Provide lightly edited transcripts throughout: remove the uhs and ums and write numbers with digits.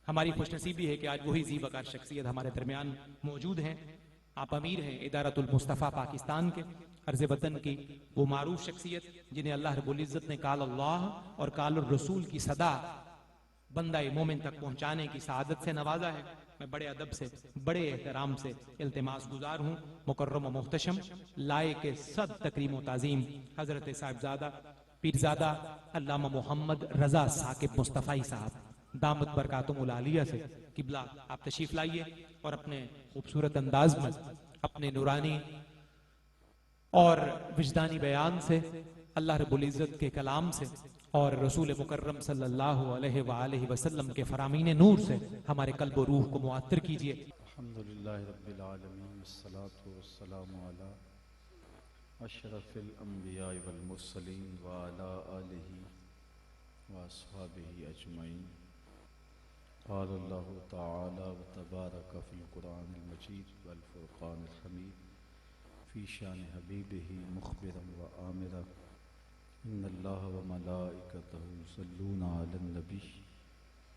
हमारी खुशनसीबी है कि आज वही ज़ी वकार शख्सियत हमारे दरमियान मौजूद हैं। आप अमीर हैं इदारतुल मुस्तफ़ा पाकिस्तान के, अर्ज़ वतन की वो मारूफ शख्सियत जिन्हें अल्लाह रब्बुल इज़्ज़त ने काल अल्लाह और काल रसूल की सदा बंदा मोमिन तक पहुंचाने की सआदत से नवाजा है। मैं बड़े अदब से, बड़े एहतराम से इल्तिमास गुजार हूँ मुकर्रम व मुहतशम लाए के सद तकरीम व ताज़ीम हज़रत साहिबजादा पीरजादा अल्लामा मोहम्मद रजा साकिब मुस्तफ़ाई साहब दामत बरकातुहुल आलिया से किबला आप तशरीफ लाइए और अपने खूबसूरत अंदाज में, अपने नूरानी और विजदानी बयान से, अल्लाह रब्बुल इज़्ज़त के कलाम से और रसूल मुकर्रम सल्लल्लाहु अलैहि वसल्लम के फरामीन नूर से हमारे कल्ब और रूह को मुअत्तर कीजिए। अल्हम्दुलिल्लाहि रब्बिल आलमीन वस्सलातु वस्सलामु अला अशरफिल अंबिया वल मुरसलीन व अला आलिहि व अस्हाबिहि अजमईन। क़ाल अल्लाहु तआला व तबारक फ़िल क़ुरआनिल मजीद वल फ़ुरक़ानिल हमीद फ़ी शान हबीबिही मुख़बिरन व आमिरा इन्नल्लाह व मलाइकतहु युसल्लूना अलन नबी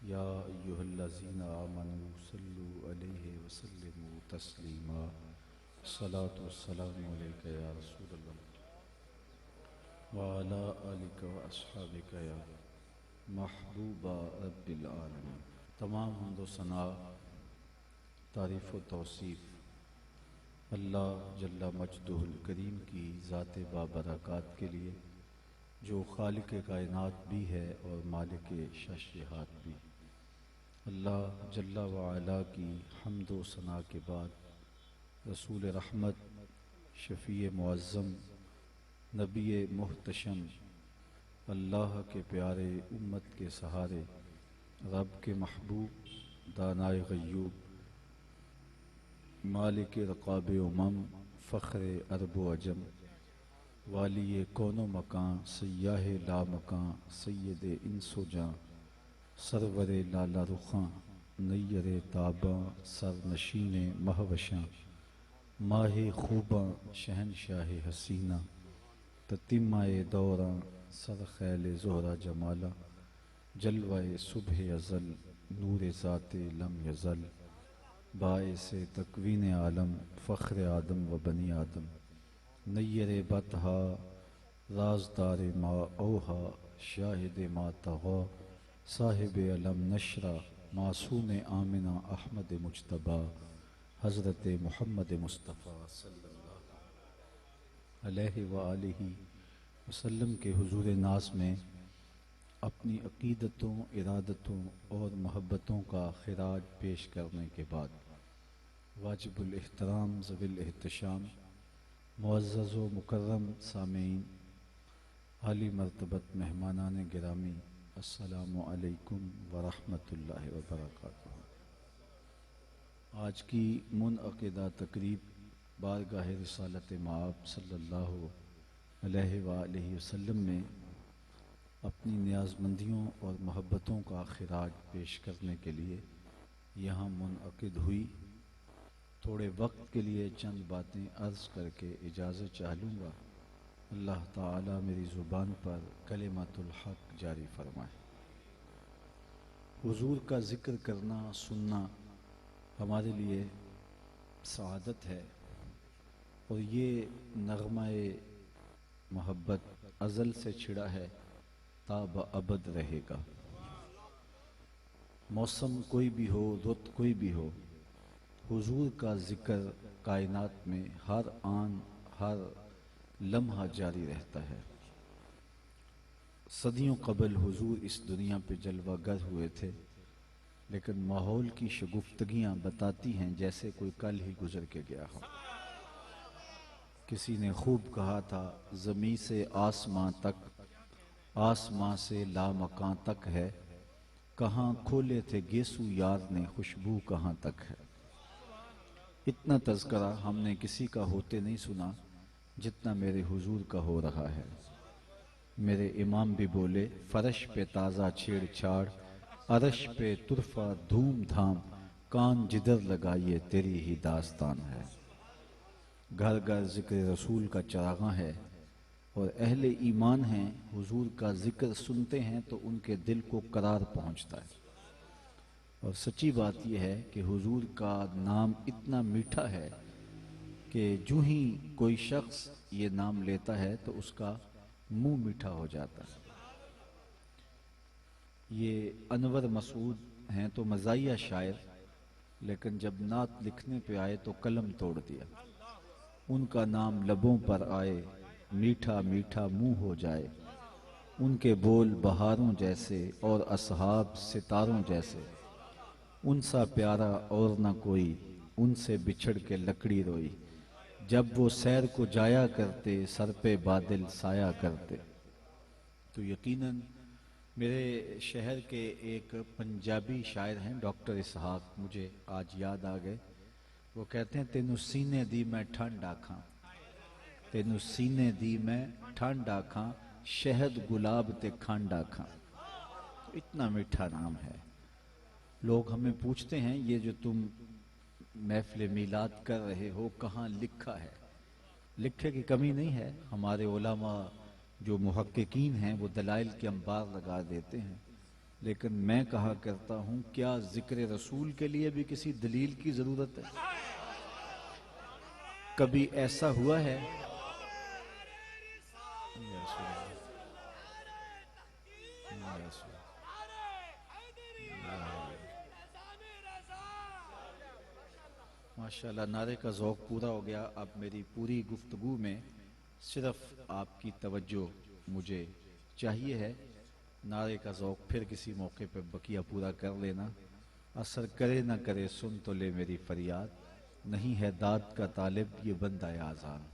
या अय्युहल्लज़ीना आमनू सल्लु अलैहि व सल्लिमू तस्लीमा। सलातु वस्सलामु अलैका या रसूलल्लाह व अला आलिका व अस्हाबिका या महबूबा रब्बिल आलमीन। तमाम हम्द व सना, तारीफ़ व तौसीफ़ अल्लाह जल्ला मजदुहुल करीम की ज़ात बाबरकत के लिए जो खालिक कायनात भी है और मालिक शश-ए-हात भी। अल्लाह जल्ला व अला की हम्द व सना के बाद रसूल रहमत, शफ़ी मुअज़्ज़म, नबी मुहतशम, अल्लाह के प्यारे, उम्मत के सहारे, रब के महबूब, दानाए ग़य्यूब, मालिक रक़ाब उमम, फ़ख्र अरब व अजम, वाली कौनो मकान, सय्याह ला मकान, सय्यद इंस व जां, सरवर लाला रुखां, नैयर ताबां, सरनशीन महवशां, माहे खूबां, शहनशाह हसीना, ततिम्माए दौरां, सरखैल ज़ोहरा जमाला, जलवाए सुबह अज़ल, नूर ज़ाते लम यज़ल, बाइसे तकवीन आलम, फ़ख्र आदम व बनी आदम, नैयर बतहा, राजदार मा ओहा, शाहिद मा तग़ा, साहिब अलम नशरा, मासूम आमिना अहमद मुज्तबा, हज़रत मुहम्मद मुस्तफ़ा सल्लल्लाहु अलैहि व आलिहि वसल्लम के हुज़ूर नाज़ में अपनी अक़ीदतों, इरादतों और मोहब्बतों का खिराज पेश करने के बाद वाजिबुल एहतराम ज़विल एहतशाम मुअज़्ज़ज़ व मुकर्रम सामीन, आली मर्तबत मेहमानान गिरामी, अस्सलामु अलैकुम व रहमतुल्लाहि व बरकातुहू। आज की मुनअक़िदा तक़रीब बारगाह रिसालत माब सल्लल्लाहु अलैहि व आलिहि वसल्लम में अपनी न्याज़मंदियों और मोहब्बतों का खिराज पेश करने के लिए यहाँ मुनअक़िद हुई। थोड़े वक्त के लिए चंद बातें अर्ज़ करके इजाज़त चाह लूँगा। अल्लाह ताला मेरी ज़ुबान पर कलिमतुल हक़ जारी फरमाए। हुज़ूर का ज़िक्र करना, सुनना हमारे लिए सआदत है और ये नग़्मा-ए मोहब्बत अज़ल से छिड़ा है, ताब अबद रहेगा। मौसम कोई भी हो, रुत कोई भी हो, हुज़ूर का ज़िक्र कायनात में हर आन, हर लम्हा जारी रहता है। सदियों क़बल हुज़ूर इस दुनिया पे जलवागर हुए थे, लेकिन माहौल की शगुफ्तगियाँ बताती हैं जैसे कोई कल ही गुजर के गया हो। किसी ने खूब कहा था, ज़मीं से आसमां तक, आसमां से लामकां तक है, कहाँ खोले थे गेसू यार ने, खुशबू कहाँ तक है। इतना तज़किरा हमने किसी का होते नहीं सुना जितना मेरे हुजूर का हो रहा है। मेरे इमाम भी बोले, फर्श पे ताज़ा छेड़छाड़, अरश पे तुरफा धूम धाम, कान जिधर लगाइए तेरी ही दास्तान है। घर घर ज़िक्र रसूल का चरागां है और अहले ईमान हैं, हुजूर का ज़िक्र सुनते हैं तो उनके दिल को करार पहुँचता है। और सच्ची बात यह है कि हुजूर का नाम इतना मीठा है कि जो ही कोई शख्स ये नाम लेता है तो उसका मुंह मीठा हो जाता है। ये अनवर मसूद हैं तो मज़ाहिया शायर, लेकिन जब नात लिखने पे आए तो कलम तोड़ दिया। उनका नाम लबों पर आए, मीठा मीठा मुंह हो जाए। उनके बोल बहारों जैसे और असहाब सितारों जैसे। उनसा प्यारा और न कोई, उनसे बिछड़ के लकड़ी रोई। जब वो सैर को जाया करते, सर पे बादल साया करते। तो यकीनन मेरे शहर के एक पंजाबी शायर हैं डॉक्टर इसहाक, मुझे आज याद आ गए। वो कहते हैं, तेनू सीने दी मैं ठंड आखां, तेनू सीने दी मैं ठंड आखां, शहद गुलाब ते खंड आखां। तो इतना मीठा नाम है। लोग हमें पूछते हैं, ये जो तुम महफिल मीलाद कर रहे हो कहाँ लिखा है? लिखे की कमी नहीं है। हमारे उलमा जो मुहक्किकीन हैं वो दलाइल के अंबार लगा देते हैं, लेकिन मैं कहा करता हूं, क्या जिक्र रसूल के लिए भी किसी दलील की जरूरत है? कभी ऐसा हुआ है? माशाल्लाह, नारे का ज़ौक़ पूरा हो गया। अब मेरी पूरी गुफ्तगू में सिर्फ आपकी तवज्जो मुझे चाहिए है। नारे का ज़ौक़ फिर किसी मौके पर बकिया पूरा कर लेना। असर करे ना करे सुन तो ले मेरी फरियाद, नहीं है दाद का तालिब ये बंदा आज़ान।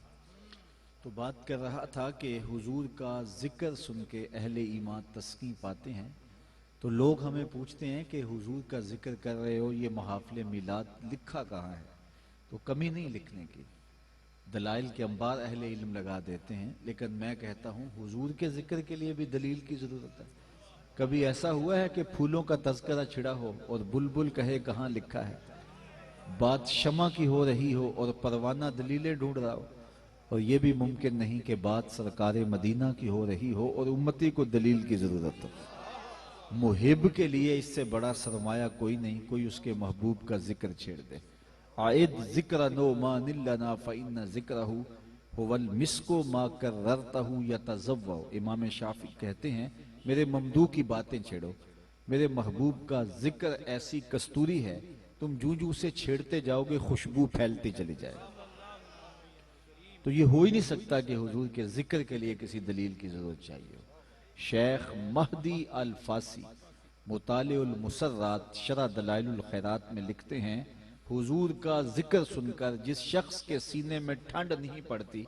तो बात कर रहा था कि हुजूर का जिक्र सुन के अहले ईमान तस्कीन पाते हैं। तो लोग हमें पूछते हैं कि हुजूर का जिक्र कर रहे हो, ये महाफिल मिलाद लिखा कहाँ है? तो कमी नहीं लिखने की, दलाइल के अंबार अहले इल्म लगा देते हैं, लेकिन मैं कहता हूँ हुजूर के जिक्र के लिए भी दलील की जरूरत है। कभी ऐसा हुआ है कि फूलों का तज़किरा छिड़ा हो और बुलबुल कहे कहाँ लिखा है? बात शमा की हो रही हो और परवाना दलीलें ढूंढ रहा हो। और यह भी मुमकिन नहीं कि बात सरकार मदीना की हो रही हो और उम्मती को दलील की जरूरत हो। मुहिब के लिए इससे बड़ा सरमाया कोई नहीं, कोई उसके महबूब का जिक्र छेड़ दे। आयद जिक्र नो मा निल्लना फ़इन्न जिक्रहु हुवल मिस्को मा कर्ररतहु यतज़व्वउ। इमाम शाफी कहते हैं, मेरे ममदू की बातें छेड़ो, मेरे महबूब का जिक्र ऐसी कस्तूरी है, तुम जूं जूं से छेड़ते जाओगे खुशबू फैलती चली जाए। तो ये हो ही नहीं सकता कि हुजूर के जिक्र के लिए किसी दलील की जरूरत चाहिए हो। शेख महदी अल फासी मुतालिउल मुसर्रात शरह दलाइलुल खैरात में लिखते हैं, हुजूर का जिक्र सुनकर जिस शख्स के सीने में ठंड नहीं पड़ती,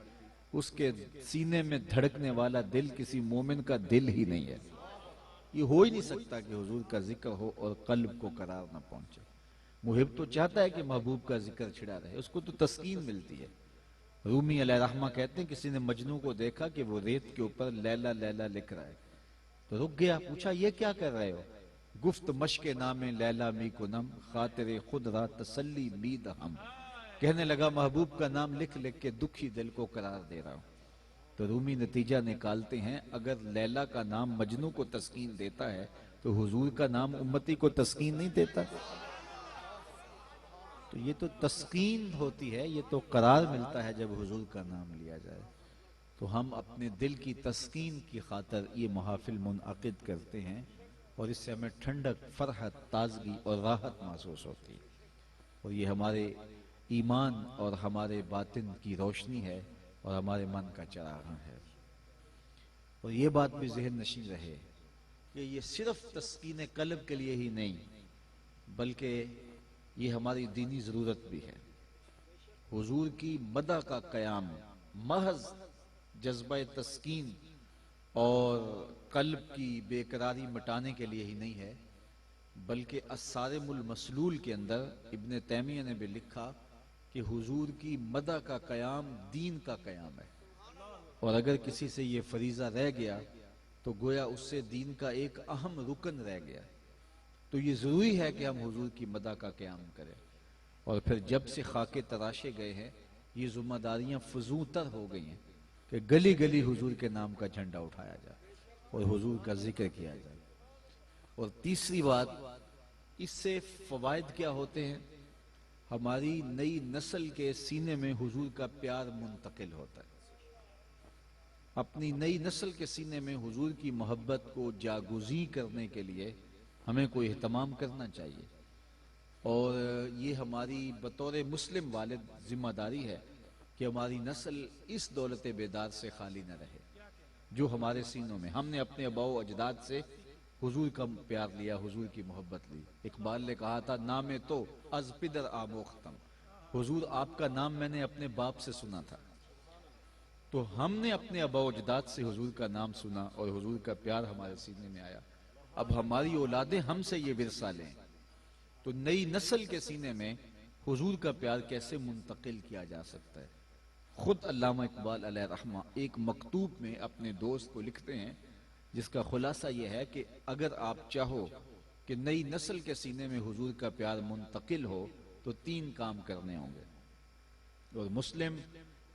उसके सीने में धड़कने वाला दिल किसी मोमिन का दिल ही नहीं है। ये हो ही नहीं सकता कि हुजूर का जिक्र हो और कल्ब को करार ना पहुंचे। मुहिब तो चाहता है कि महबूब का जिक्र छिड़ा रहे, उसको तो तस्कीन मिलती है। रूमी अलैहिर्रहमा कहते हैं, किसी ने मजनू को देखा कि वो रेत के ऊपर लैला लैला लिख रहा है, तो रुक गया, पूछा ये क्या कर रहे हो? गुफ्त मशके नामे लैला मी को नम खातिर खुद रा तसल्ली मीद हम। कहने लगा, महबूब का नाम लिख लिख के दुखी दिल को करार दे रहा हूं। तो रूमी नतीजा निकालते हैं, अगर लैला का नाम मजनू को तस्कीन देता है तो हुजूर का नाम उम्मती को तस्कीन नहीं देता। तो ये तो तस्कीन होती है, ये तो करार मिलता है जब हुजूर का नाम लिया जाए। तो हम अपने दिल की तस्कीन की खातर ये महाफिल मुनअक़िद करते हैं और इससे हमें ठंडक, फरहत, ताजगी और राहत महसूस होती है। और ये हमारे ईमान और हमारे बातिन की रोशनी है और हमारे मन का चरागां है। और ये बात भी ज़हन नशीं रहे कि ये सिर्फ तस्कीन कल्ब के लिए ही नहीं, बल्कि ये हमारी दीनी ज़रूरत भी है। हुजूर की मदह का क़याम महज जज्बा तस्कीन और कल्ब की बेकरारी मिटाने के लिए ही नहीं है, बल्कि अस्सारिमुल मसलूल के अंदर इब्ने तैमिया ने भी लिखा कि हुजूर की मदह का क़याम दीन का क़याम है। और अगर किसी से ये फरीज़ा रह गया तो गोया उससे दीन का एक अहम रुकन रह गया। तो ये ज़रूरी है कि हम हुजूर की मदह का क़याम करें। और फिर जब से खाके तराशे गए हैं, ये जिम्मेदारियां फजूतर हो गई हैं कि गली गली हुजूर के नाम का झंडा उठाया जाए और हुजूर का जिक्र किया जाए। और तीसरी बात इससे फवायद क्या होते हैं? हमारी नई नस्ल के सीने में हुजूर का प्यार मुंतकिल होता है। अपनी नई नस्ल के सीने में हुजूर की मोहब्बत को जागुज़ी करने के लिए हमें कोई एहतमाम करना चाहिए, और ये हमारी बतौर मुस्लिम वालिद जिम्मेदारी है कि हमारी नस्ल इस दौलत बेदार से खाली न रहे जो हमारे सीनों में। हमने अपने अबाओ अजदाद से हुजूर का प्यार लिया, हुजूर की मोहब्बत ली। इकबाल ने कहा था, नामे तो अज पिदर आमोख्तम, हुजूर आपका नाम मैंने अपने बाप से सुना था। तो हमने अपने अबाओ अजदाद से हुजूर का नाम सुना और हुजूर का प्यार हमारे सीने में आया। अब हमारी औलादें हमसे ये विरसा लें, तो नई नस्ल के सीने में हुजूर का प्यार कैसे मुंतकिल किया जा सकता है? खुद अल्लामा इकबाल अलैहि रहमा एक मकतूब में अपने दोस्त को लिखते हैं, जिसका खुलासा यह है कि अगर आप चाहो कि नई नस्ल के सीने में हुजूर का प्यार मुंतकिल हो तो 3 काम करने होंगे। और मुस्लिम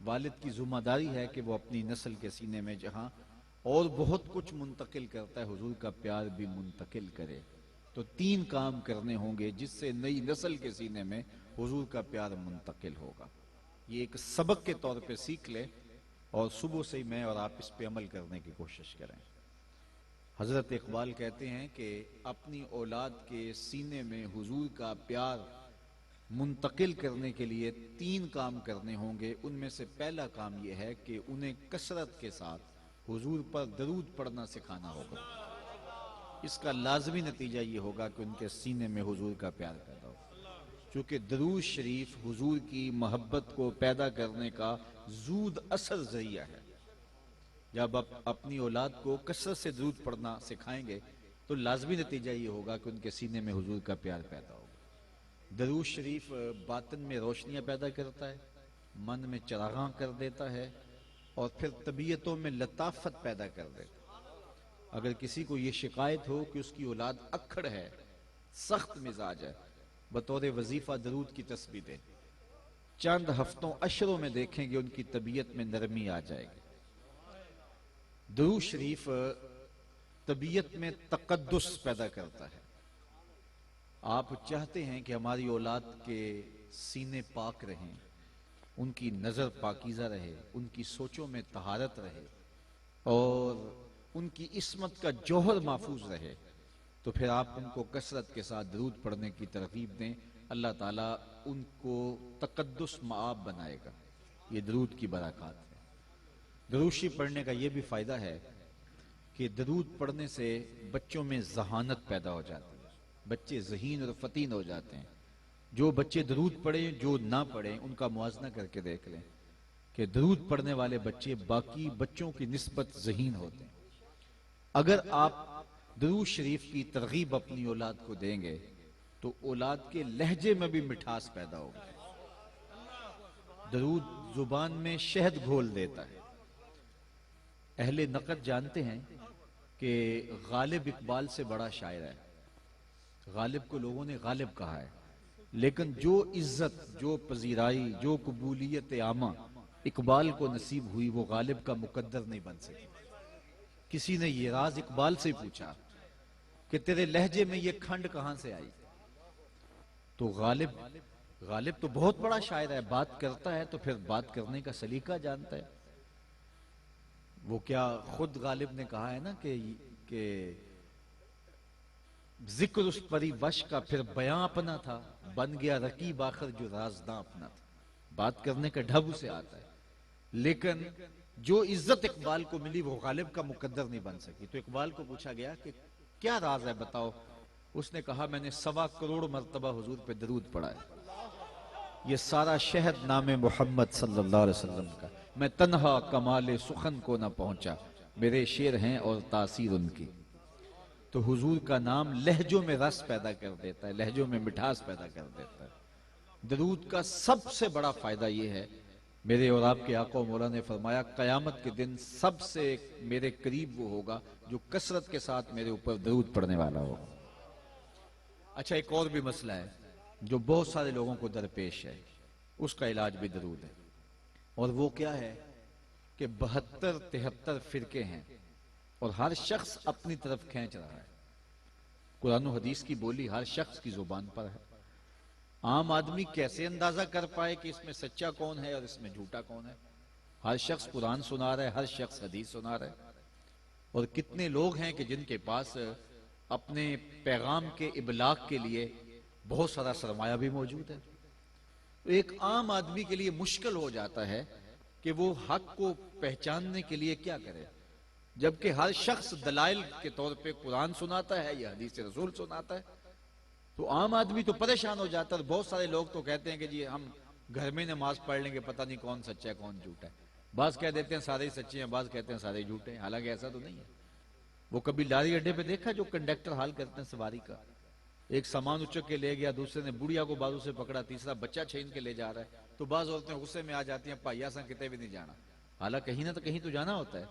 वालिद की जिम्मेदारी है कि वो अपनी नस्ल के सीने में जहां और बहुत कुछ मुंतकिल करता है, हुजूर का प्यार भी मुंतकिल करे। तो 3 काम करने होंगे जिससे नई नस्ल के सीने में हुजूर का प्यार मुंतकिल होगा। ये एक सबक के तौर पे सीख ले और सुबह से ही मैं और आप इस पे अमल करने की कोशिश करें। हजरत इकबाल कहते हैं कि अपनी औलाद के सीने में हुजूर का प्यार मुंतकिल करने के लिए 3 काम करने होंगे। उनमें से पहला काम यह है कि उन्हें कसरत के साथ हुजूर पर दरूद पढ़ना सिखाना होगा। इसका लाजमी नतीजा ये होगा कि उनके सीने में हुजूर का प्यार पैदा हो, क्योंकि दरूद शरीफ हुजूर की मोहब्बत को पैदा करने का जूद असर जरिया है। जब आप अपनी औलाद को कसरत से दरूद पढ़ना सिखाएंगे तो लाजमी नतीजा ये होगा कि उनके सीने में हुजूर का प्यार पैदा होगा। दरूद शरीफ बातिन में रोशनियां पैदा करता है, मन में चरागां कर देता है और फिर तबीयतों में लताफत पैदा कर देता है। अगर किसी को ये शिकायत हो कि उसकी औलाद अक्खड़ है, सख्त मिजाज है, बतौर वजीफा दरूद की तस्बीह दे, चंद हफ्तों अशरों में देखेंगे उनकी तबीयत में नरमी आ जाएगी। दरूद शरीफ तबीयत में तकद्दुस पैदा करता है। आप चाहते हैं कि हमारी औलाद के सीने पाक रहें, उनकी नजर पाकीज़ा रहे, उनकी सोचों में तहारत रहे और उनकी इस्मत का जौहर महफूज रहे, तो फिर आप उनको कसरत के साथ दरूद पढ़ने की तरगीब दें। अल्लाह ताला उनको तकद्दुस माआब बनाएगा। ये दरूद की बरकत है। दरूद शरीफ पढ़ने का यह भी फायदा है कि दरूद पढ़ने से बच्चों में जहानत पैदा हो जाती है, बच्चे ज़हीन और फतीन हो जाते हैं। जो बच्चे दरूद पढ़ें, जो ना पढ़ें, उनका मुआजना करके देख लें कि दरूद पढ़ने वाले बच्चे बाकी बच्चों की निस्बत ज़हीन होते हैं। अगर आप दरूद शरीफ की तरगीब अपनी औलाद को देंगे तो औलाद के लहजे में भी मिठास पैदा होगी। दरूद जुबान में शहद घोल देता है। अहले नक़द जानते हैं कि गालिब इकबाल से बड़ा शायर है। गालिब को लोगों ने गालिब कहा है, लेकिन जो इज्जत, जो पजीराई, जो कबूलियत आमा इकबाल को नसीब हुई वो गालिब का मुकद्दर नहीं बन सकी। किसी ने ये राज इकबाल से पूछा कि तेरे लहजे में ये खंड कहां से आई? तो गालिब तो बहुत बड़ा शायर है, बात करता है तो फिर बात करने का सलीका जानता है। वो क्या खुद गालिब ने कहा है ना कि जिक्र उस परिवश का फिर बयां अपना था, बन गया रकीब आखिर जो राजदा अपना था। बात करने का ढब उसे आता है, लेकिन जो इज्जत इकबाल को मिली वो गालिब का मुकद्दर नहीं बन सकी। तो इकबाल को पूछा गया कि क्या राज है बताओ। उसने कहा, मैंने 1.25 करोड़ मर्तबा हुजूर पे दरूद पढ़ा है। ये सारा शहद नामे मोहम्मद सल्लल्लाहु अलैहि वसल्लम का, मैं तन्हा कमाले सुखन को ना पहुंचा, मेरे शेर हैं और तासीर उनकी। तो हुजूर का नाम लहजों में रस पैदा कर देता है, लहजों में मिठास पैदा कर देता है। दरूद का सबसे बड़ा फायदा यह है, मेरे और आपके आका मौला ने फरमाया, कयामत के दिन सबसे मेरे करीब वो होगा जो कसरत के साथ मेरे ऊपर दरूद पढ़ने वाला होगा। अच्छा, एक और भी मसला है जो बहुत सारे लोगों को दरपेश है, उसका इलाज भी दरूद है। और वो क्या है कि 72-73 फिरके हैं और हर शख्स अपनी तरफ खींच रहा है। कुरान और हदीस की बोली हर शख्स की जुबान पर है। आम आदमी कैसे अंदाजा कर पाए कि इसमें सच्चा कौन है और इसमें झूठा कौन है? हर शख्स कुरान सुना रहा है, हर शख्स हदीस सुना रहा है। और कितने लोग हैं कि जिनके पास अपने पैगाम के इबलाग के लिए बहुत सारा सरमाया भी मौजूद है। तो एक आम आदमी के लिए मुश्किल हो जाता है कि वो हक को पहचानने के लिए क्या करे, जबकि हर शख्स दलाइल के तौर पे कुरान सुनाता है या हदीस रसूल सुनाता है। तो आम आदमी तो परेशान हो जाता है। बहुत सारे लोग तो कहते हैं कि जी हम घर में नमाज पढ़ लेंगे, पता नहीं कौन सच्चा है कौन झूठा है। बाज कह देते हैं सारे ही सच्चे हैं, बाज कहते हैं सारे झूठे हैं। हालांकि ऐसा तो नहीं है। वो कभी लारी अड्डे पे देखा जो कंडक्टर हाल करते हैं सवारी का, एक सामान उचक के ले गया, दूसरे ने बुढ़िया को बाजू से पकड़ा, तीसरा बच्चा छीन के ले जा रहा है। तो बाज औरतें गुस्से में आ जाती हैं, पाइया सा कितने भी नहीं जाना। हालांकि कहीं ना तो कहीं तो जाना होता है।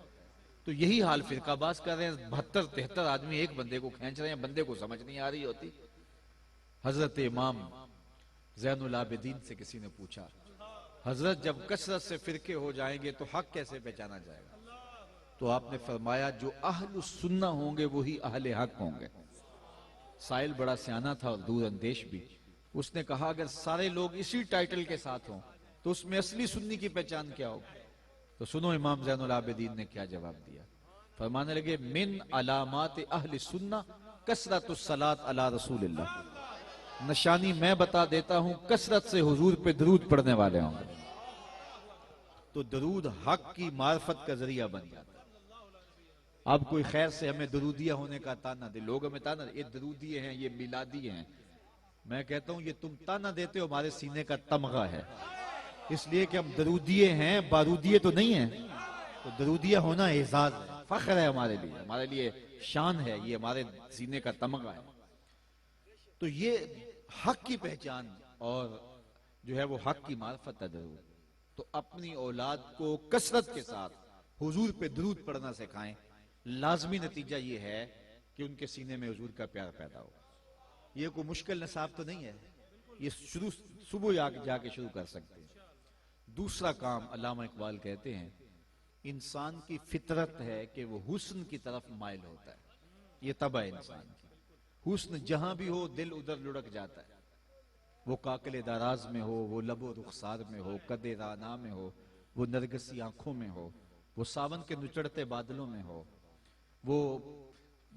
तो यही हाल फिरकाबाज कर रहे हैं। 72-73 आदमी एक बंदे को खींच रहे हैं, बंदे को समझ नहीं आ रही होती। हजरत इमाम ज़ैनुल आबिदीन से किसी ने पूछा, हजरत जब कसरत से फिरके हो जाएंगे तो हक कैसे पहचाना जाएगा? तो आपने फरमाया जो अहलुस सुन्ना होंगे वही अहले हक होंगे। साहिल बड़ा सियाना था और दूर अंदेश भी। उसने कहा अगर सारे लोग इसी टाइटल के साथ हों तो उसमें असली सुन्नी की पहचान क्या होगी? तो सुनो इमाम ज़ैनुल आबिदीन ने क्या जवाब दिया। फरमाने लगे मिन अलामात अहले सुन्ना कसरतुस सलात अला रसूलिल्लाह। निशानी मैं बता देता हूं, कसरत से हुजूर पे दरूद पढ़ने वाले होंगे। तो दरूद हक की मार्फत का जरिया बन जाता है। अब कोई खैर से हमें दरूदिया होने का ताना दे, लोग हमें ताना, ये दरूदिये हैं, ये मिलादी हैं। मैं कहता हूं ये तुम ताना देते हो, हमारे सीने का तमगा है, इसलिए कि हम दरूदिये हैं, बारूदिये तो नहीं है। तो दरूदिया होना एजाज है, फख्र है हमारे लिए शान है, ये हमारे सीने का तमगा है। तो ये हक की पहचान और जो है वो हक की मार्फत है दरूद। तो अपनी औलाद को कसरत के साथ हुजूर पे दरूद पढ़ना सिखाएं। लाजमी नतीजा ये है कि उनके सीने में हुजूर का प्यार पैदा हो। ये कोई मुश्किल नसाब तो नहीं है, ये शुरू सुबह जाके शुरू कर सकते हैं। दूसरा काम, अल्लामा इकबाल कहते हैं इंसान की फितरत है कि वो हुस्न की तरफ माइल होता है। ये तबा है इंसान की। हुस्न जहां भी हो दिल उधर लुढ़क जाता है। वो काकले दाराज में हो, वो लबो रुखसार में हो, कदे राना में हो, वो नरगसी आंखों में हो, वो सावन के नुचड़ते बादलों में हो, वो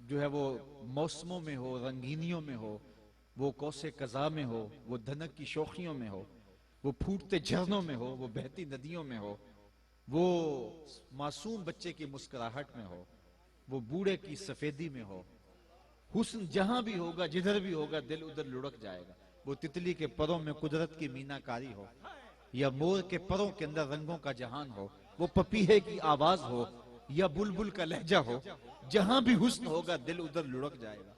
जो है वो मौसमों में हो, रंगीनियों में हो, वो कौसे कज़ा में हो, वो धनक की शौखियों में हो, वो फूटते झरनों में हो, वो बहती नदियों में हो, वो मासूम बच्चे की मुस्कुराहट में हो, वो बूढ़े की सफेदी में हो। हुस्न जहां भी होगा, जिधर भी होगा, दिल उधर लुढ़क जाएगा। वो तितली के परों में कुदरत की मीनाकारी हो, या मोर के परों के अंदर रंगों का जहान हो, वो पपीहे की आवाज हो या बुलबुल का लहजा हो, जहां भी हुस्न होगा दिल उधर लुढ़क जाएगा।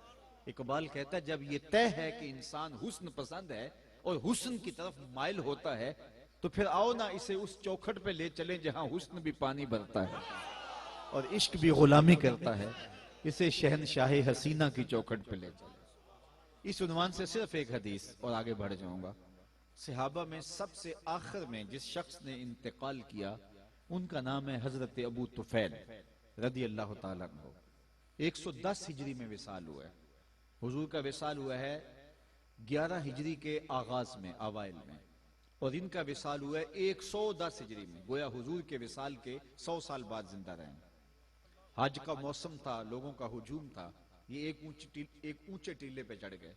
इकबाल कहता है जब ये तय है कि इंसान हुस्न पसंद है और हुस्न की तरफ माइल होता है, तो फिर आओ ना इसे उस चौखट पे ले चलें जहां हुस्न भी पानी भरता है और इश्क भी गुलामी करता है। इसे शहनशाहे हसीना की चौखट पे ले चले। इस उन्वान से सिर्फ एक हदीस और आगे बढ़ जाऊंगा। सहाबा में सबसे आखिर में जिस शख्स ने इंतकाल किया उनका नाम है हजरत अबू तुफैल रदी अल्लाह ताला अन्हु। 110 हिजरी में विसाल हुआ है। हुजूर का विसाल हुआ है 11 हिजरी के आगाज में, अवाइल में, और इनका विसाल हुआ है 110 हिजरी में। गोया हुजूर के विसाल के 100 साल बाद जिंदा रहे। हज का मौसम था, लोगों का हुजूम था। ये एक ऊंचे टीले पे चढ़ गए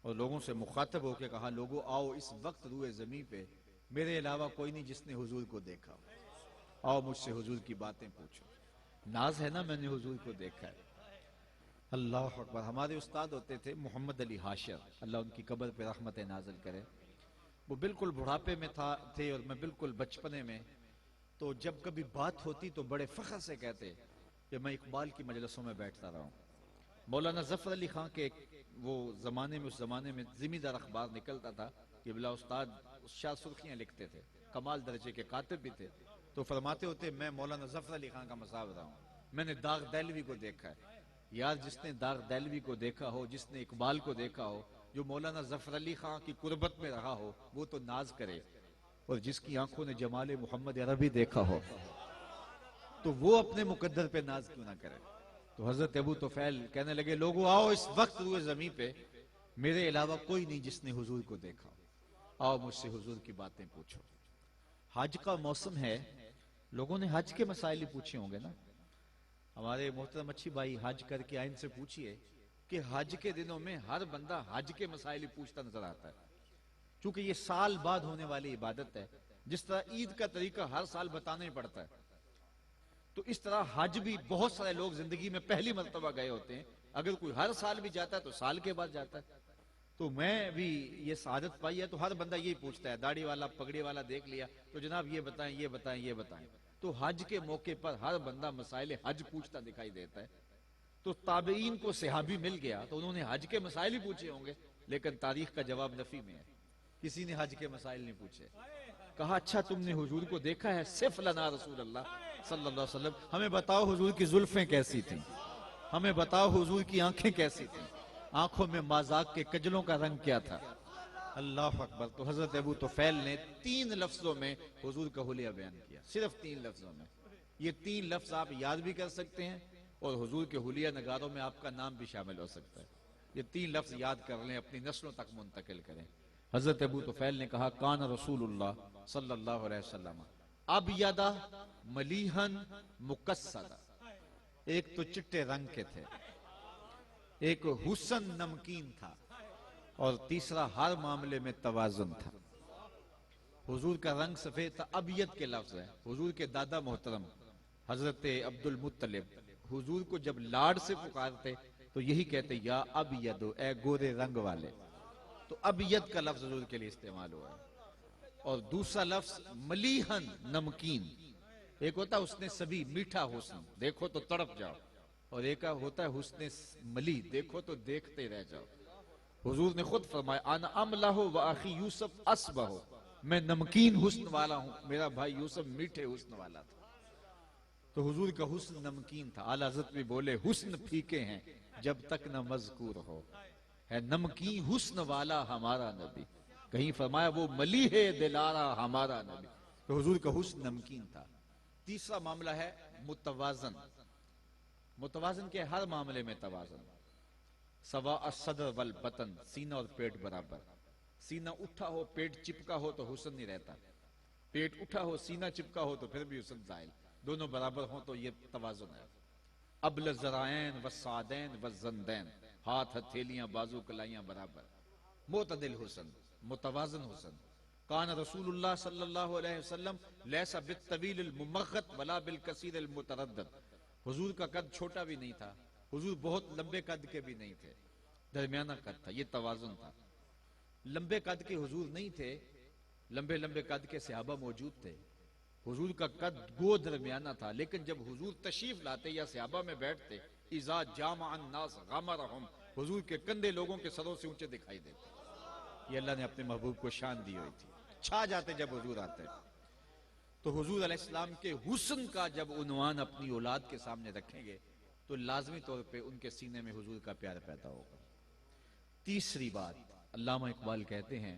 और लोगों से मुखातब होकर कहा, लोगों आओ इस वक्त रूए जमीन पे मेरे अलावा कोई नहीं जिसने हुजूर को देखा। आओ मुझसे हुजूर की बातें पूछो। नाज है ना, मैंने हुजूर को देखा है। अल्लाह अकबर। हमारे उस्ताद होते थे मोहम्मद अली हाशिर, अल्लाह उनकी कब्र पे रहमत नाजिल करे। वो बिल्कुल बुढ़ापे में थे और मैं बिल्कुल बचपने में। तो जब कभी बात होती तो बड़े फख्र से कहते कि मैं इकबाल की मजलिसों में बैठता रहा हूं। मौलाना जफर अली खां के वो जमाने में, उस जमाने में जिम्मेदार अखबार निकलता था कि बिला उस्ताद शाह सुर्खियां लिखते थे, कमाल दर्जे के कातिब भी थे। तो फरमाते होते मैं मौलाना जफर अली खां का मसावरा हूं, मैंने दाग दैलवी को देखा है। यार जिसने दाग दैलवी को देखा हो, जिसने इकबाल को देखा हो, जो मौलाना जफर अली खां की कुर्बत में रहा हो, वो तो नाज करे। और जिसकी आंखों ने जमाले मोहम्मद अरबी देखा हो तो वो अपने मुकद्दर पे नाज क्यों ना करे। तो हजरत अबू तुफैल कहने लगे, लोगों आओ, इस वक्त रुए जमीन पे मेरे अलावा कोई नहीं जिसने हुजूर को देखा, आओ मुझसे हुजूर की बातें पूछो। हज का मौसम है, लोगों ने हज के मसाइल ही पूछे होंगे ना। हमारे मोहतरम अच्छी भाई हज करके आए, इनसे पूछिए कि हज के दिनों में हर बंदा हज के मसाइल ही पूछता नजर आता है, क्योंकि ये साल बाद होने वाली इबादत है। जिस तरह ईद का तरीका हर साल बताना ही पड़ता है, तो इस तरह हज भी बहुत सारे लोग जिंदगी में पहली मर्तबा गए होते हैं। अगर कोई हर साल भी जाता है तो साल के बाद जाता है। तो मैं भी ये सादत पाई है, तो हर बंदा यही पूछता है, दाढ़ी वाला पगड़ी वाला देख लिया तो जनाब ये बताएं ये बताएं ये बताएं। तो हज के मौके पर हर बंदा मसाइल हज पूछता दिखाई देता है। तो ताबईन को सहाबी मिल गया तो उन्होंने हज के मसाइल ही पूछे होंगे, लेकिन तारीख का जवाब नफी में है, किसी ने हज के मसाइल नहीं पूछे। कहा, अच्छा तुमने हुजूर को देखा है? सिफ लना रसूल अल्लाह सल्लल्लाहु अलैहि वसल्लम, हमें बताओ हुजूर की जुल्फें कैसी थी, हमें बताओ हुजूर की आंखें कैसी थी, आंखों में माजाक के कजलों का रंग क्या था। अल्लाह अकबर। तो हजरत अबू तुफैल ने 3 लफ्जों में हुजूर का हुलिया बयान किया, सिर्फ 3 लफ्जों में। ये 3 लफ्ज आप याद भी कर सकते हैं और हुजूर के हुलिया नगारों में आपका नाम भी शामिल हो सकता है। ये 3 लफ्ज याद कर लें, अपनी नस्लों तक मुंतकिल करें। हजरत अबू तुफैल ने कहा, कान रसूलुल्लाह सल्लल्लाहु अलैहि वसल्लम अब यादा मलीहन मुकस्सदा, एक तो चिट्टे रंग के थे, एक हुसन नमकीन था, और तीसरा हर मामले में तवाजुन था। हुजूर का रंग सफेद था, अबियत के लफ्ज है। हुजूर के दादा मोहतरम हजरत अब्दुल मुत्तलिब हुजूर को जब लाड से पुकारते तो यही कहते, या अबियदो, ए गोरे रंग वाले। तो अबियत का लफ्ज हुजूर के लिए इस्तेमाल हुआ है। और दूसरा लफ्ज मलीहन नमकीन, एक होता है उसने सभी मीठा हुस्न, देखो तो तड़प जाओ, और एक होता है हुस्ने मली, देखो तो देखते रह जाओ। हुजूर ने खुद फरमाया, आना अमलाहो व आखी यूसुफ असबहो, मैं नमकीन हुस्न वाला हूं, मेरा भाई यूसुफ मीठे हुस्न वाला था। तो हुजूर का हुस्न नमकीन था। आला हज़रत भी बोले, हुस्न फीके हैं जब तक न मज़कूर हो, है नमकीन हुस्न वाला हमारा नबी। कहीं फरमाया, वो मली है दिलारा हमारा नबी। तो हुजूर का हुस्न नमकीन था। तीसरा मामला है मुतवाजन। मुतवाजन के हर मामले में तवाजन, सवा असदर वल बतन, सीना और पेट बराबर। सीना उठा हो पेट चिपका हो तो हुस्न नहीं रहता, पेट उठा हो सीना चिपका हो तो फिर भी हुस्न जाहिल, दोनों बराबर हो तो ये तवाजुन है। अबल जरायन व सादैन व जंदैन, हाथ हथेलियां बाजू कलाइयां बराबर, मोतदिल हुस्न, मुतवाजन हुस्न। कान रसूलुल्लाह सल्लल्लाहु अलैहि वसल्लम लैसा बित्तवील अल मुमग़्ग़त वला बिल कसीर अल मुतरद्दद, हुजूर का कद छोटा भी नहीं था, हुजूर बहुत लंबे कद के भी नहीं थे, दरमियाना कद था। ये तवाजुन था। लंबे कद के हुजूर नहीं थे, लंबे लंबे कद के सहाबा मौजूद थे, हुजूर का कद गो दरमियाना था। लेकिन जब हुजूर तशरीफ लाते या सहाबा में बैठते, इज़ा जामा अन्नास गमरहुम, हुजूर के कंधे लोगों के सरों से ऊंचे दिखाई देते। ये अल्लाह ने अपने महबूब को शान दी हुई थी, छा जाते जब हुजूर आते। तो हुजूर अलैहिस्सलाम के हुस्न का जब उन्वान अपनी औलाद के सामने रखेंगे तो लाजमी तौर पे उनके सीने में हुजूर का प्यार पैदा होगा। तीसरी बात, अल्लामा इकबाल कहते हैं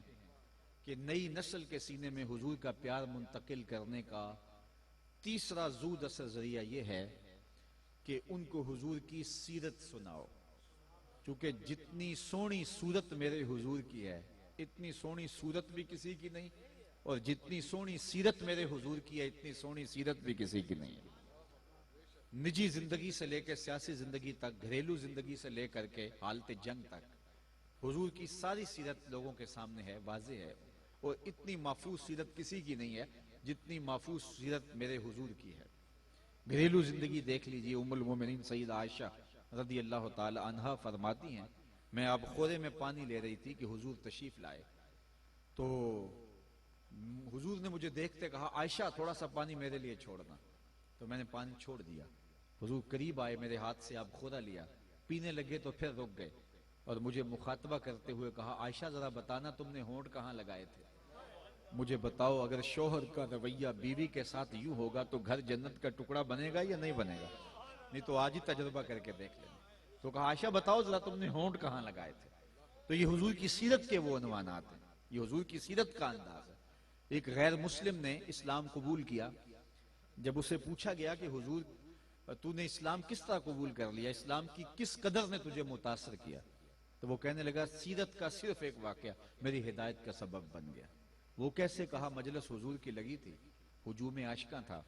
कि नई नस्ल के सीने में हुजूर का प्यार मुंतकिल करने का तीसरा जूद असर जरिया यह है कि उनको हुजूर की सीरत सुनाओ। क्योंकि जितनी सोहनी सूरत मेरे हुजूर की है, इतनी सोहनी सूरत भी किसी की नहीं, और जितनी सोहनी सीरत मेरे हुजूर की है, इतनी सोहनी सीरत भी किसी की नहीं है। निजी जिंदगी से लेकर सियासी जिंदगी तक, घरेलू जिंदगी से लेकर के हालत जंग तक, हुजूर की सारी सीरत लोगों के सामने है, वाज़ेह है। और इतनी महफूज सीरत किसी की नहीं है जितनी महफूज सीरत मेरे हुजूर की है। घरेलू जिंदगी देख लीजिए, उम्मुल मोमिनीन सैयदा आयशा रज़ी अल्लाह ताला अन्हा फरमाती हैं, मैं अब खोरे में पानी ले रही थी कि हुजूर तशरीफ लाए, तो हुजूर ने मुझे देखते कहा, आयशा थोड़ा सा पानी मेरे लिए छोड़ना। तो मैंने पानी छोड़ दिया। हुजूर करीब आए, मेरे हाथ से आप खोरा लिया, पीने लगे तो फिर रुक गए और मुझे मुखातबा करते हुए कहा, आयशा जरा बताना तुमने होंठ कहाँ लगाए थे, मुझे बताओ। अगर शोहर का रवैया बीवी के साथ यूं होगा तो घर जन्नत का टुकड़ा बनेगा या नहीं बनेगा? नहीं तो आज ही तजुर्बा करके देख लेना। तो कहा, आयशा बताओ जरा तुमने होंठ कहाँ लगाए थे। तो ये हुजूर की सीरत के वो अनवानात हैं, ये हुजूर की सीरत का अंदाज है। एक गैर मुस्लिम ने इस्लाम कबूल किया, जब उसे पूछा गया कि हुजूर और तूने इस्लाम किस तरह कबूल कर लिया, इस्लाम की किस कदर ने तुझे मुतासर किया? तो वो कहने लगा, सीरत का सिर्फ एक वाकया मेरी हिदायत का सबब बन गया। वो कैसे? कहा, मजलिस हुजूर की लगी थी, हुजूम आशिका था।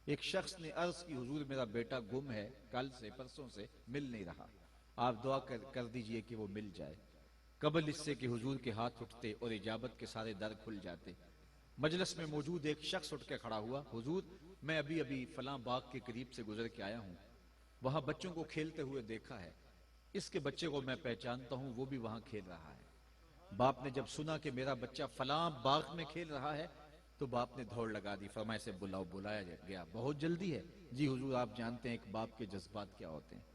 एक शख्स ने अर्ज की, हुजूर मेरा बेटा गुम है, कल से परसों से मिल नहीं रहा, आप दुआ कर दीजिए कि वो मिल जाए। कबल इससे कि हुजूर के हाथ उठते और इजाबत के सारे दर खुल जाते। मजलिस में मौजूद एक शख्स उठ के खड़ा हुआ, हुजूर मैं अभी अभी फलां बाग के करीब से गुजर के आया हूं, वहां बच्चों को खेलते हुए देखा है, इसके बच्चे को मैं पहचानता हूं, वो भी वहां खेल रहा है। बाप ने जब सुना कि मेरा बच्चा फलां बाग में खेल रहा है तो बाप ने दौड़ लगा दी, फरमाया से बुलाया गया, बहुत जल्दी है। जी हुजूर, आप जानते हैं एक बाप के जज्बात क्या होते हैं।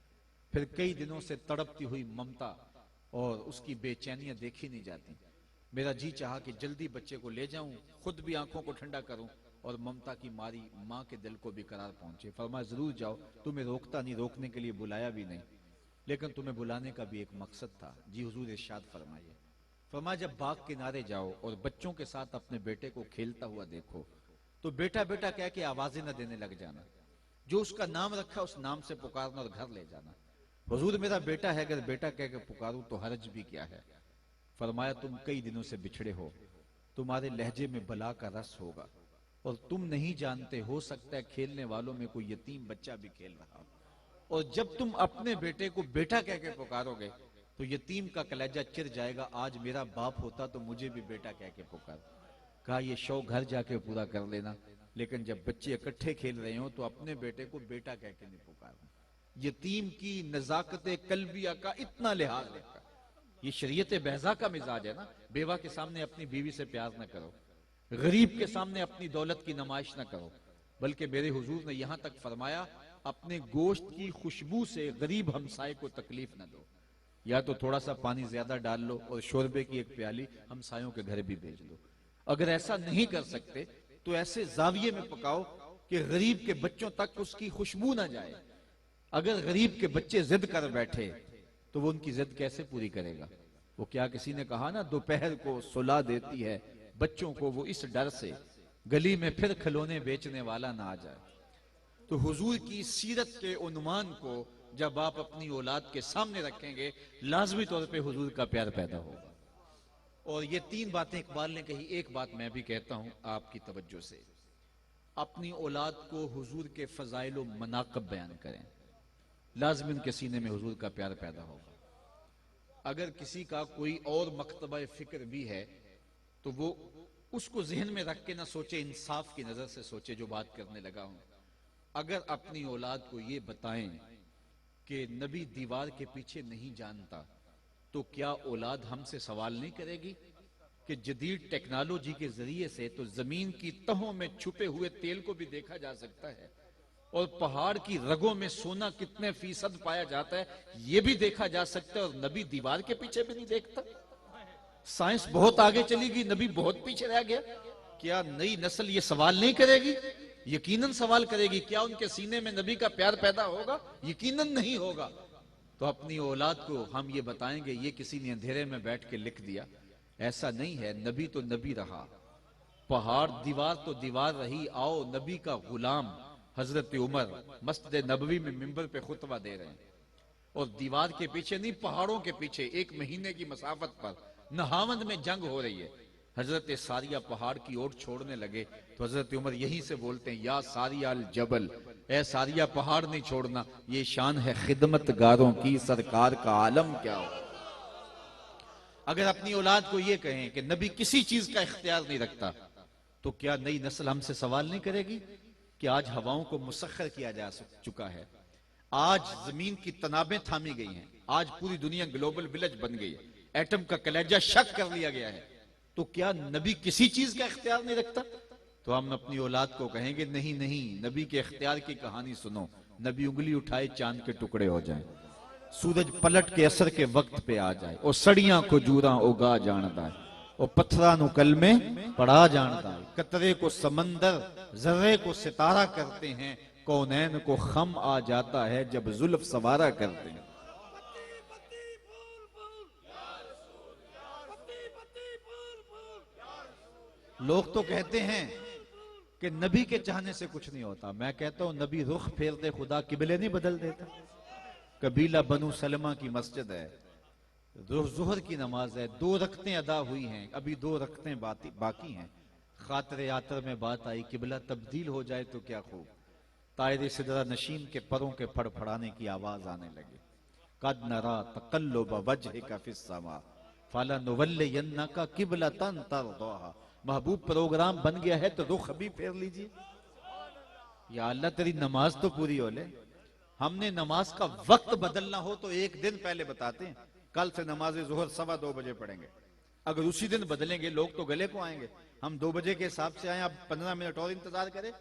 फिर कई दिनों से तड़पती हुई ममता और उसकी बेचैनियां देखी नहीं जाती। मेरा जी चाहा कि जल्दी बच्चे को ले जाऊं, खुद भी आंखों को ठंडा करूं और ममता की मारी मां के दिल को भी करार पहुंचे। फरमाया जरूर जाओ, तुम्हें रोकता नहीं, रोकने के लिए बुलाया भी नहीं, लेकिन तुम्हें बुलाने का भी एक मकसद था। जी हुजूर, इरशाद फरमाइए। फरमाया जब बाग किनारे जाओ और बच्चों के साथ अपने बेटे को खेलता हुआ देखो तो बेटा बेटा कह के आवाजें न देने लग जाना, जो उसका नाम रखा उस नाम से पुकारना और घर ले जाना। हुजूर मेरा बेटा है, अगर बेटा कह के पुकारूं तो हर्ज भी क्या है। फरमाया तुम कई दिनों से बिछड़े हो, तुम्हारे लहजे में बला का रस होगा और तुम नहीं जानते, हो सकता है खेलने वालों में कोई यतीम बच्चा भी खेल रहा हो, और जब तुम अपने बेटे को बेटा कह के पुकारोगे तो यतीम का कलेजा चिर जाएगा, आज मेरा बाप होता तो मुझे भी बेटा कह के पुकार। कहा ये शौक घर जाके पूरा कर लेना, लेकिन जब बच्चे इकट्ठे खेल रहे हो तो अपने बेटे को बेटा कह के नहीं पुकारना। यतीम की नजाकत कल्बिया का इतना लिहाज रखा। ये शरीयत बेहजा का मिजाज है ना, बेवा के सामने अपनी बीवी से प्यार न करो, गरीब के सामने अपनी दौलत की नुमाइश न करो, बल्कि मेरे हुजूर ने यहां तक फरमाया अपने गोश्त की खुशबू से गरीब हमसाए को तकलीफ न दो, या तो थोड़ा सा पानी ज्यादा डाल लो और शोरबे की एक प्याली हमसायों के घर भी भेज दो। अगर ऐसा नहीं कर सकते तो ऐसे जाविये में पकाओ कि गरीब के बच्चों तक उसकी खुशबू ना जाए। अगर गरीब के बच्चे जिद कर बैठे तो वो उनकी जिद कैसे पूरी करेगा? वो क्या किसी ने कहा ना, दोपहर को सुला देती है बच्चों को वो इस डर से गली में फिर खिलौने बेचने वाला ना आ जाए। तो हुजूर की सीरत के उन्वान को जब आप अपनी औलाद के सामने रखेंगे, लाजमी तौर पे हुजूर का प्यार पैदा होगा। और ये तीन बातें इकबाल ने कही, एक बात मैं भी कहता हूं आपकी तवज्जो से, अपनी औलाद को हुजूर के फजाइल व मनाकब बयान करें, लाजमी उनके सीने में हुजूर का प्यार पैदा होगा। अगर किसी का कोई और मकतबा फिक्र भी है तो वो उसको जहन में रख के ना सोचे, इंसाफ की नजर से सोचे जो बात करने लगा हूं। अगर अपनी औलाद को ये बताएं कि नबी दीवार के पीछे नहीं जानता, तो क्या औलाद हमसे सवाल नहीं करेगी कि जदीद टेक्नोलॉजी के जरिए से तो जमीन की तहों में छुपे हुए तेल को भी देखा जा सकता है और पहाड़ की रगों में सोना कितने फीसद पाया जाता है यह भी देखा जा सकता है, और नबी दीवार के पीछे भी नहीं देखता। साइंस बहुत आगे चली गई, नबी बहुत पीछे रह गया। क्या नई नस्ल ये सवाल नहीं करेगी? यकीनन सवाल करेगी। क्या उनके सीने में नबी का प्यार पैदा होगा? यकीनन नहीं होगा। तो अपनी औलाद को हम ये बताएंगे ये किसी ने अंधेरे में बैठ के लिख दिया, ऐसा नहीं है। नबी तो नबी रहा, पहाड़ दीवार तो दीवार रही। आओ नबी का गुलाम हजरत उमर मस्जिद नबवी में मिंबर पे खुतबा दे रहे हैं, और दीवार के पीछे नहीं, पहाड़ों के पीछे 1 महीने की मसाफत पर नहावंद में जंग हो रही है। हजरत सारिया पहाड़ की ओर छोड़ने लगे तो हजरत उमर यहीं से बोलते हैं, या सारिया अल जबल, ए सारिया पहाड़ नहीं छोड़ना, ये शान है खिदमतगारों की, सरकार का आलम क्या हो। अगर अपनी औलाद को ये कहें कि नबी किसी चीज का इख्तियार नहीं रखता, तो क्या नई नस्ल हमसे सवाल नहीं करेगी कि आज हवाओं को मुसख्खर किया जा चुका है, आज जमीन की तनाबें थामी गई हैं, आज पूरी दुनिया ग्लोबल विलेज बन गई है, एटम का कलेजा शक कर लिया गया है, तो क्या नबी किसी चीज का इख्तियार नहीं रखता? तो हम अपनी औलाद को कहेंगे नहीं नहीं, नबी के इख्तियार की कहानी सुनो। नबी उंगली उठाए चांद के टुकड़े हो जाएं, सूरज पलट के असर के वक्त पे आ जाए, और सड़ियां को जूरा उगा जानदा है, और पत्थरा नु कल में पड़ा जानदा है, कतरे को समंदर जर्रे को सितारा करते हैं, कौनैन को खम आ जाता है जब जुल्फ सवारा करते हैं। लोग तो कहते हैं कि नबी के चाहने से कुछ नहीं होता। मैं कहता हूं नबी रुख फेर दे खुदा किबले नहीं बदल देता। कबीला बनु सलमा की मस्जिद है, जोहर की नमाज है, 2 रकतें अदा हुई हैं, अभी 2 रकतें बाकी हैं। खातिर यातर में बात आई, किबला तब्दील हो जाए तो क्या खूब। तायरे सिदरा नशीन के परों के फड़फड़ाने की आवाज आने लगी। कद नरा तकल्लुब वजहिका फिस समा फलनुवल्लियन्नका किबलतन तरदहा। महबूब प्रोग्राम बन गया है तो रुख अभी फेर लीजिए। या अल्लाह तेरी नमाज तो पूरी हो ले। हमने नमाज का वक्त बदलना हो तो 1 दिन पहले बताते हैं, कल से नमाज जोहर 2:15 बजे पढ़ेंगे। अगर उसी दिन बदलेंगे लोग तो गले को आएंगे। हम 2 बजे के हिसाब से आए, अब 15 मिनट और इंतजार करें।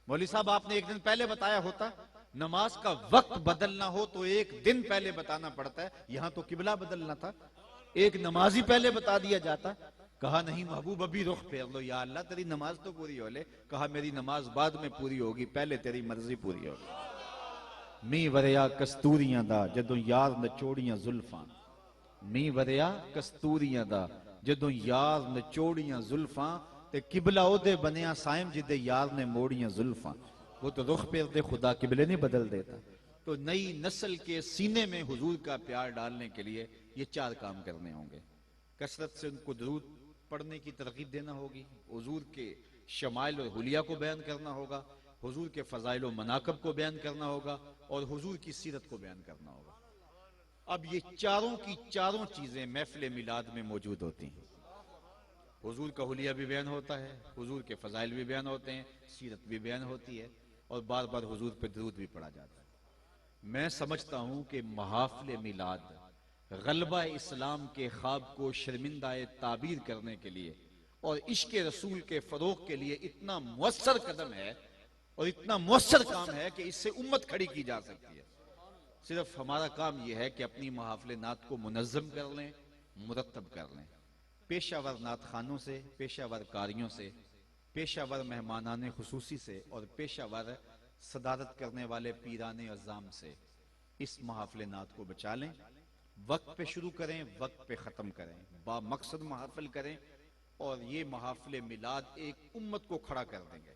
मौलवी साहब आपने 1 दिन पहले बताया होता। नमाज का वक्त बदलना हो तो 1 दिन पहले बताना पड़ता है। यहां तो किबला बदलना था, एक नमाज ही पहले बता दिया जाता। कहा नहीं महबूब अभी रुख फेर लो। या अल्लाह तेरी नमाज तो पूरी हो ले। कहा मेरी नमाज बाद में पूरी होगी, पहले तेरी मर्जी पूरी होगी। मी वरिया कस्तूरियां दा जदों यार नचोड़ियां जुल्फां। मी वरिया कस्तूरियां दा जदों यार नचोड़ियां जुल्फां ते किबला ओदे बनिया साइम जिदे यार ने मोड़ियां जुल्फां। वो तो रुख फेर दे खुदा किबले नहीं बदल देता। तो नई नस्ल के सीने में हुजूर का प्यार डालने के लिए ये 4 काम करने होंगे। कसरत से उनको दुरूद पढ़ने की तरकीब देना होगी, हुजूर के शमाइल और हुलिया को बयान करना होगा, हुजूर के फजाइल और मनाकब को बयान करना होगा और हुजूर की सीरत को बयान करना होगा। अब ये चारों की चारों चीजें महफिल मिलाद में मौजूद होती हैं। हुजूर का हुलिया भी बयान होता है, हुजूर के फजाइल भी बयान होते हैं, सीरत भी बयान होती है और बार बार हुजूर पे दुरूद भी पढ़ा जाता है। मैं समझता हूं कि महाफिल मिलाद गलबा इस्लाम के ख्वाब को शर्मिंदाए ताबीर करने के लिए और इश्क रसूल के फरोग के लिए इतना मुअस्सर कदम है और इतना मुअस्सर काम है कि इससे उम्मत खड़ी की जा सकती है। सिर्फ हमारा काम यह है कि अपनी महाफिल नात को मुनज़्ज़म कर लें, मुरतब कर लें। पेशावर नात खानों से, पेशावर कारियों से, पेशावर मेहमानाने खुसूसी से और पेशावर सदारत करने वाले पीराने अज़ाम से इस महाफिल नात को बचा लें। वक्त पे शुरू करें, वक्त पे ख़त्म करें, बामकसद महाफिल करें और ये महाफिल मिलाद एक उम्मत को खड़ा कर देंगे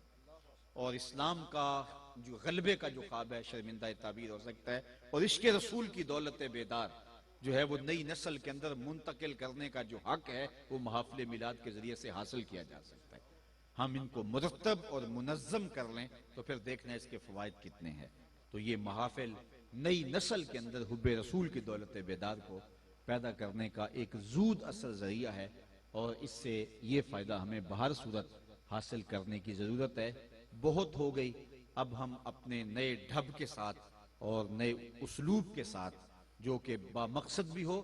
और इस्लाम का जो गलबे का जो ख्वाब है शर्मिंदा ताबीर हो सकता है और इश्क रसूल की दौलत बेदार जो है वो नई नस्ल के अंदर मुंतकिल करने का जो हक है वो महाफिल मिलाद के जरिए से हासिल किया जा सकता है। हम इनको मुरतब और मुनज़्ज़म कर लें तो फिर देखना इसके फवायद कितने हैं। तो ये महाफिल नई नस्ल के अंदर हुब्बे रसूल की दौलत बेदार को पैदा करने का एक जूद असर जरिया है और इससे ये फायदा हमें बाहर सूरत हासिल करने की जरूरत है। बहुत हो गई, अब हम अपने नए ढब के साथ और नए उसलूब के साथ जो कि बामकसद भी हो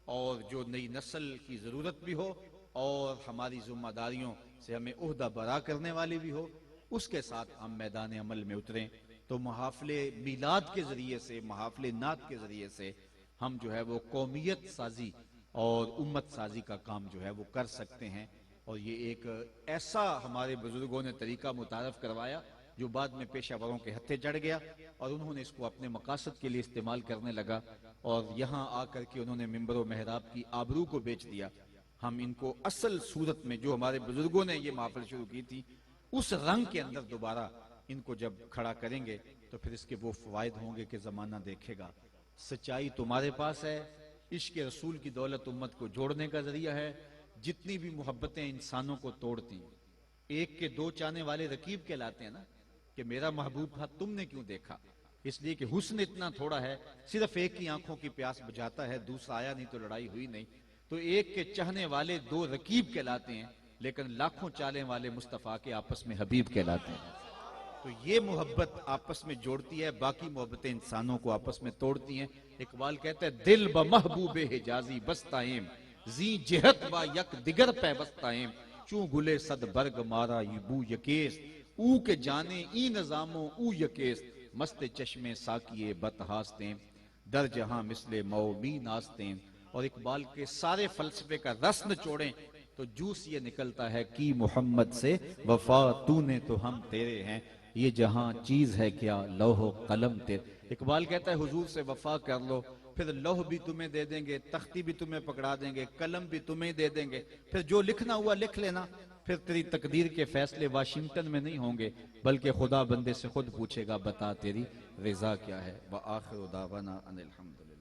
और जो नई नस्ल की जरूरत भी हो और हमारी जिम्मेदारियों से हमें ओहदा बरा करने वाली भी हो, उसके साथ हम मैदान अमल में उतरें। तो महाफिले मिलाद के जरिए से, महाफिले नात के जरिए से हम जो है वो कौमियत साजी और उम्मत साजी का काम जो है वो कर सकते हैं। और ये एक ऐसा हमारे बुजुर्गों ने तरीका मुतारफ करवाया जो बाद में पेशावरों के हत्थे चढ़ गया और उन्होंने इसको अपने मकासद के लिए इस्तेमाल करने लगा और यहाँ आकर के उन्होंने मिंबर व मेहराब की आबरू को बेच दिया। हम इनको असल सूरत में जो हमारे बुजुर्गों ने ये महफिल शुरू की थी उस रंग के अंदर दोबारा इनको जब खड़ा करेंगे तो फिर इसके वो फवायद होंगे कि जमाना देखेगा। सच्चाई तुम्हारे पास है, इश्क रसूल की दौलत उम्मत को जोड़ने का जरिया है। जितनी भी मोहब्बतें इंसानों को तोड़ती, एक के 2 चाहने वाले रकीब कहलाते हैं ना, कि मेरा महबूब था तुमने क्यों देखा, इसलिए कि हुस्न इतना थोड़ा है, सिर्फ एक की आंखों की प्यास बुझाता है, दूसरा आया नहीं तो लड़ाई हुई नहीं। तो एक के चाहने वाले 2 रकीब कहलाते हैं, लेकिन लाखों चाले वाले मुस्तफा के आपस में हबीब कहलाते हैं। तो ये मोहब्बत आपस में जोड़ती है, बाकी मोहब्बतें इंसानों को आपस में तोड़ती हैं। इकबाल कहता है दिल ब महबूबे हिजाजी बस्ताएम जी जिहत व यक दिगर पे बस्ताएम चू गुले सद बर्ग मारा युबू यकेस ऊ के जाने ई नजामो ऊ यकेस मस्त चश्मे साकिए बतहास्तें दर जहां मिसले मौमी नास्तें। और इकबाल के सारे फलसफे का रस निचोड़ें तो जूस ये निकलता है कि मोहम्मद से वफा तूने तो हम तेरे हैं, ये जहां चीज है क्या लौह कलम तेरे। इकबाल कहता है हुजूर से वफा कर लो, फिर लौह भी तुम्हें दे देंगे, तख्ती भी तुम्हें पकड़ा देंगे, कलम भी तुम्हें दे देंगे, फिर जो लिखना हुआ लिख लेना। फिर तेरी तकदीर के फैसले वाशिंगटन में नहीं होंगे, बल्कि खुदा बंदे से खुद पूछेगा, बता तेरी रिजा क्या है। व आखिर दावाना अनिल हम्दुलिल्लाह।